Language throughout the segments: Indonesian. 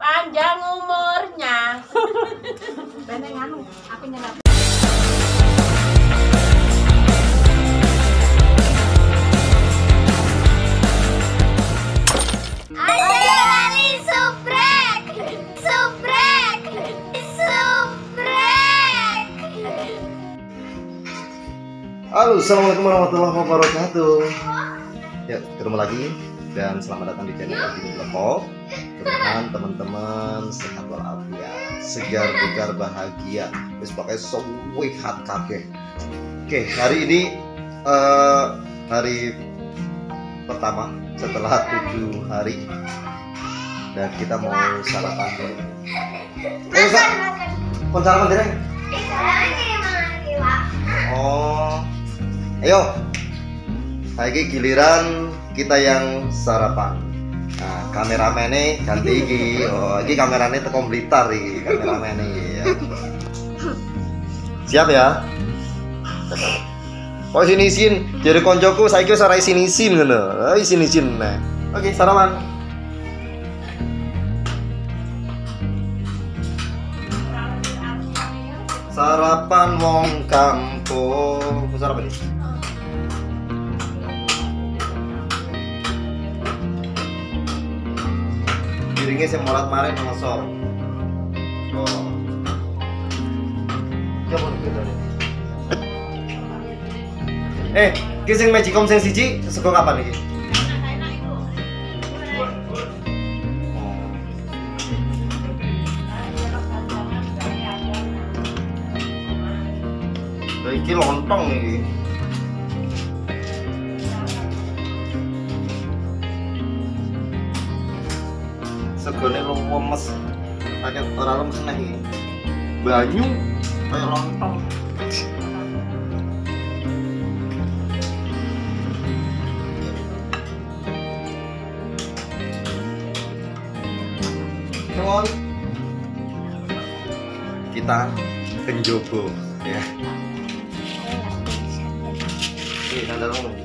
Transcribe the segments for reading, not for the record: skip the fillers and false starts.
Panjang umurnya. Beneng anu, aku nyelat. Halo, assalamualaikum warahmatullahi wabarakatuh. Ya, ketemu lagi dan selamat datang di channel Gini Vlog. Teman-teman sehat walafiat, segar bugar bahagia, terus pakai sehat kabeh. Oke, hari ini hari pertama setelah 7 hari dan kita mau sarapan dulu. Kon sarapan dereng? Oh. Ayo, lagi giliran kita yang sarapan. Nah, kameramennya ganti iki. Oh, iki kameranya teko Blitar iki, kameramennya ya. Siap ya? Oh, isin-isin. Jadi koncoku saiki wis ora isin-isin ngono. Oh, isin-isin. Nah. Oke, sarapan. Sarapan wong kampung. Sarapan iki. Piringnya saya morat marin ngosor. Oh. Coba kita lihat. Kising magicom sing siji sego kapan iki? Oh. Iki lontong iki. Segone lemes, pakai orang lemes nih, banyu kayak lontong. Come on, kita ke Jogo ya. Ini ada dong.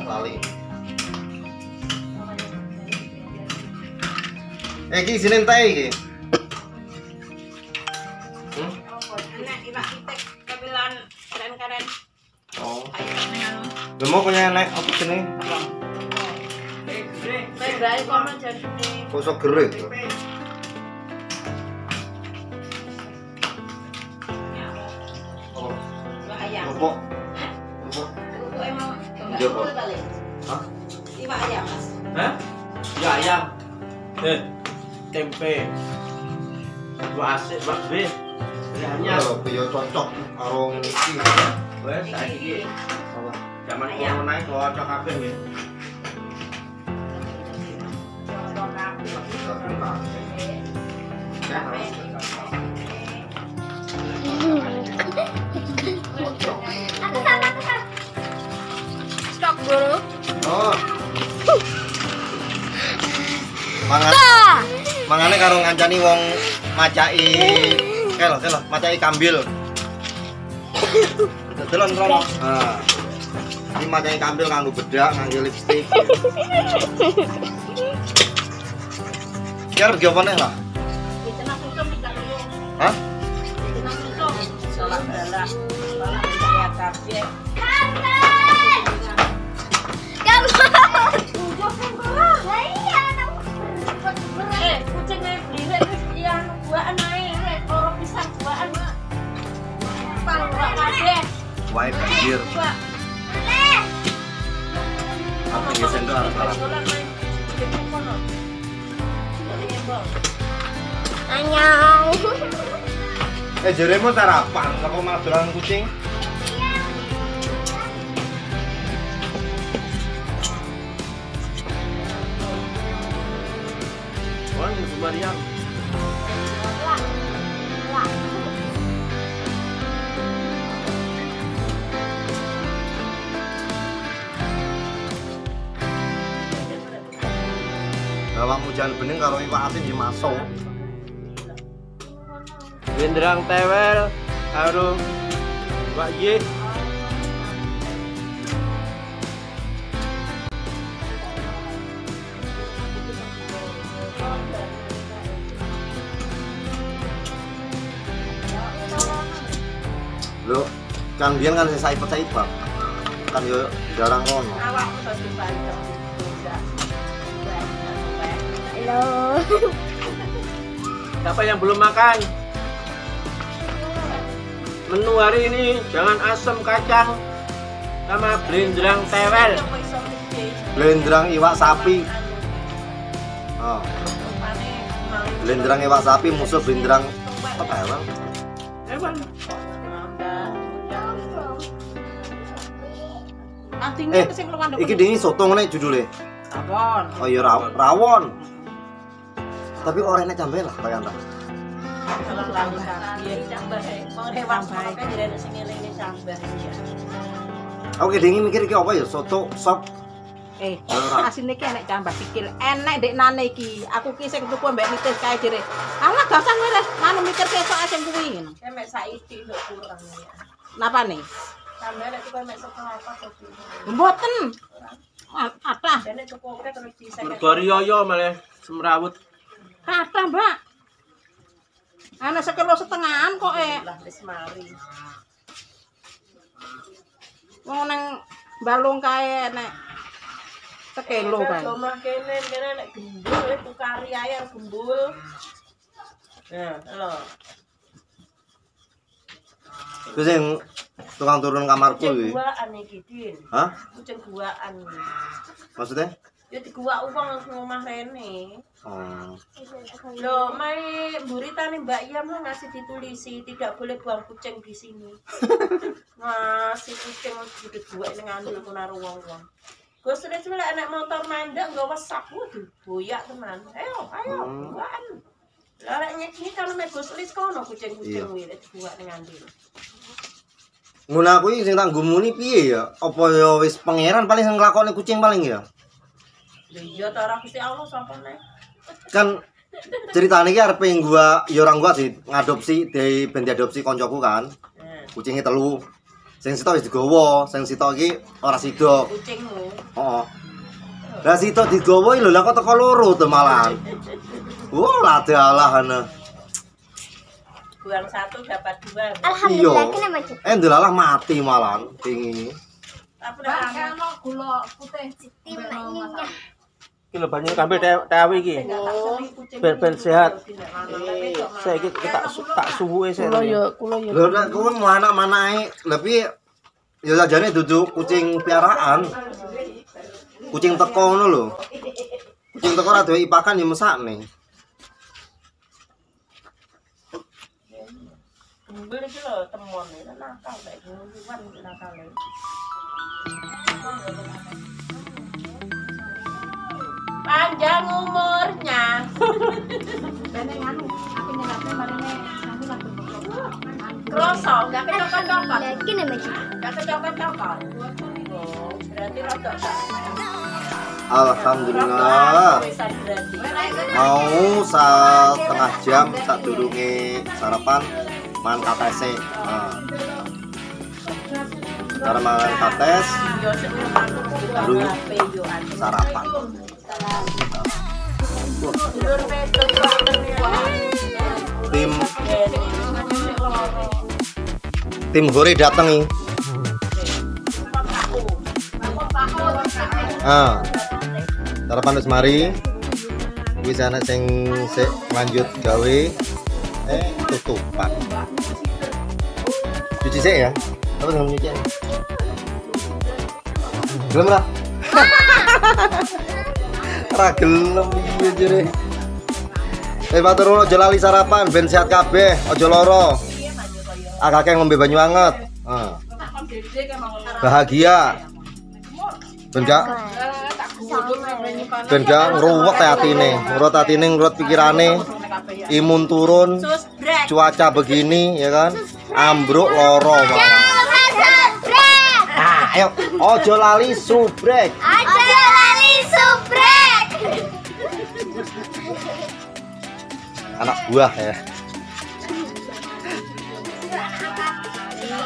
Lali. Iki sini entah iki. Enak iwak pitik kapilan keren-keren. Oh. Ayo Mau punya naik apa sini? Berai kono jadi. Kosok gerek. Oh. Ayam. Apa? Joko. Hah? Iwak ayam, Mas. Hah? Ya ayam. Tempe. Dua asin, Mas B. Hanya Ya cocok karo iki. wes saiki zaman corona iki cocok kabeh nggih. Stok bro. Oh. Mangane karo ngancani wong macai kelo macai kambil. Delon rono. Nah. Ini macai kambil nganggo bedak, nganggo lipstik. Kiar ge apa nih lah? Tenang susum tidak dulu. Hah? Tenang susum. Salah dalah. Salah saya kabeh. Kucingnya beli yang buaan naik, orang pisang buaan mak. Pang buat kabeh. Wae banjir. Apa yang sendok arep salah? Anyang. Jeremo sarapan, kok malah dolan kucing? Wah, Ibu Mariam. Bawang hujan bening karo iwak asin di masuk. Windrang tewel karo Mbak Ye. Lho, kan biyen kan saya ipet kan yo jarang ngono. Awakmu satu banyak. Halo. Siapa yang belum makan? Menu hari ini jangan asam kacang sama blendrang tewel. Blendrang iwak sapi. Oh, blendrang iwak sapi musuh blendrang apa ya, Bang? Tewel. Iki dingin soto ngene judulnya. Rawon. Oh iya rawon. Tapi orangnya campur lah kayak anda. Kalau lagi biar cambah, mau hewan kan jadi ada sing ngeling cambah ya. Oke dingin mikir iki apa ya? Soto sop. Asine iki enek cambah sikil. Enek ndek nane iki. Aku ki sing tuku mbek nitis kae jere. Alah gak usah ngeres, manu mikir kesok sing kuwi ngono. Mek saiki lho kurang ya. Napa nih? Tambah nek tuku mek saka apa to? Mboten. Kathah. Dene tuku oke terus diseket. Mergorioyo malah semrawut. Kathah, Mbak. Ana sekilo setengahan kok Lah wis mari. wong nang balung kae nek sekilo kae. Omah kene nek gembul tukari ae gembul. Nah, lho. Terus yang tukang turun kamarku Kucing iki. guaan iki, Din. Hah? Kucing guaan. Maksudnya? Ya digua uang langsung omah rene. Oh. Loh, mai buritane Mbak Yam ngasih ditulisi tidak boleh buang kucing di sini. Ngasih kucing gede buat ning ngandel karo wong-wong. Gus wis lek anak motor mandek nggawa sak waduh boyak tenan. Ayo, buaan. Lah lek nyeki kan mek Gus Lis kono kucing-kucing kuwi lek dibuat ning ngandel. Ngono kuwi sing tak ngumuni piye ya? Apa ya wis pangeran paling sing nglakoni kucing paling ya? Lha iya ta ora Gusti Allah sapa nek. Kan ceritanya iki arep gua ya orang gua sih ngadopsi dari ben diadopsi koncoku kan. Kucingnya telu. Sing sitok wis digowo, sing sitok iki ora sida. Kucingmu. Heeh. Lah sitok digowo lho lah kok teko loro to malah. Lah dalah ana. Buang satu dapat dua. Alhamdulillah kena macet. Ndelalah mati malah wingi. Tapi nek Ono gula putih Tim ininya. Iki lho banyu kambil tewi iki. Ben sehat. Saiki tak suwuke sik. kula ya. Lho nek kuwi mau anak-manake, tapi ya sajane duduk kucing piaraan. Kucing teko ngono lho. Kucing teko ora duwe ipakan ya mesakne. gembel iki lho temon nakal nek nguwan nakal. Panjang umurnya. Bene nganu, aku nyelatne marine anu lah. Kroso, enggak kecokot-cokot. Kena macet. Enggak kecokot-cokot. Oh, berarti rada Alhamdulillah. Mau setengah jam tak durunge sarapan mangan KTC. Cara mangan kates baru sarapan. Tim Hore dateng nih. Sarapan wis mari. Wis ana sing sik lanjut gawe tutupan. Cuci sik ya. Apa belum nyuci? Gelem ra? Ra gelem iki jere. Matur nuwun aja lali sarapan ben sehat kabeh, aja lara. Akeh ngombe banyu anget. Bahagia. Ben gak ngruwet atine, ngurut pikirane, imun turun, cuaca begini ya kan, ambruk loro. Nah, ayo, ojo lali subrek. Aja lali subrek. Anak buah ya.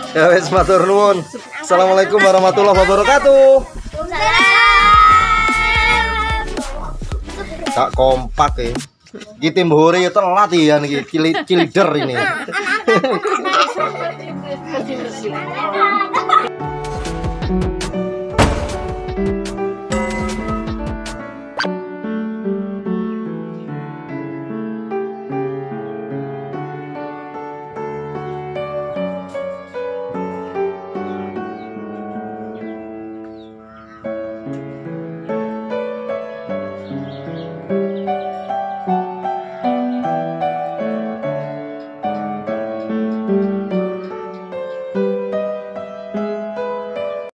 Ya wes matur nuwun. Assalamualaikum warahmatullahi wabarakatuh. Tak kompak ya. Iki tim hore ya telat ya niki. Cilider ini.